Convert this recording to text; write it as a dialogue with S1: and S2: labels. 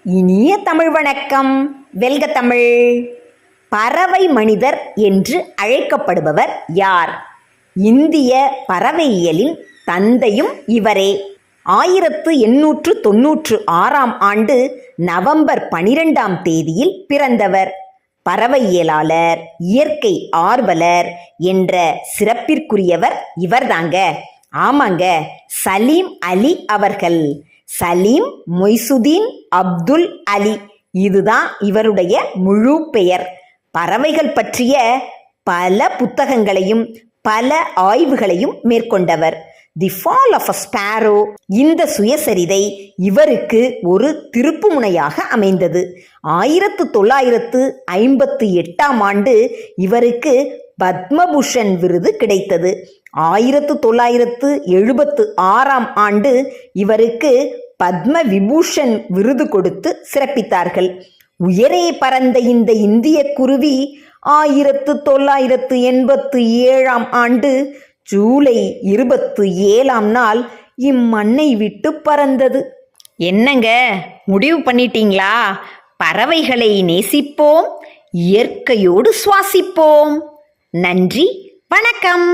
S1: இனிய தமிழ் வணக்கம். வெல்க தமிழ். பறவை மனிதர் என்று அழைக்கப்படுபவர் யார்? இந்திய பறவையியலின் தந்தையும் இவரே. 1896ஆம் ஆண்டு நவம்பர் 12ஆம் தேதியில் பிறந்தவர். பறவையியலாளர், இயற்கை ஆர்வலர் என்ற சிறப்பிற்குரியவர் இவர்தாங்க. ஆமாங்க, சலீம் அலி அவர்கள். சலீம் மொய்சுதீன் அப்துல் அலி, இதுதான் இவருடைய முழு பெயர். பறவைகள் பற்றிய பல புத்தகங்களையும் பல ஆய்வுகளையும் மேற்கொண்டவர். தி ஃபால் ஆஃப் அ ஸ்பாரோ, இந்த சுயசரிதை இவருக்கு ஒரு திருப்புமுனையாக அமைந்தது. 1958ஆம் ஆண்டு இவருக்கு பத்மபூஷன் விருது கிடைத்தது. 1976ஆம் ஆண்டு இவருக்கு பத்ம விபூஷன் விருது கொடுத்து சிறப்பித்தார்கள். உயரே பறந்த இந்த இந்திய குருவி 1987ஆம் ஆண்டு ஜூலை 27ஆம் நாள் இம்மண்ணை விட்டு பறந்தது. என்னங்க, முடிவு பண்ணிட்டீங்களா? பறவைகளை நேசிப்போம், இயற்கையோடு சுவாசிப்போம். நன்றி, வணக்கம்.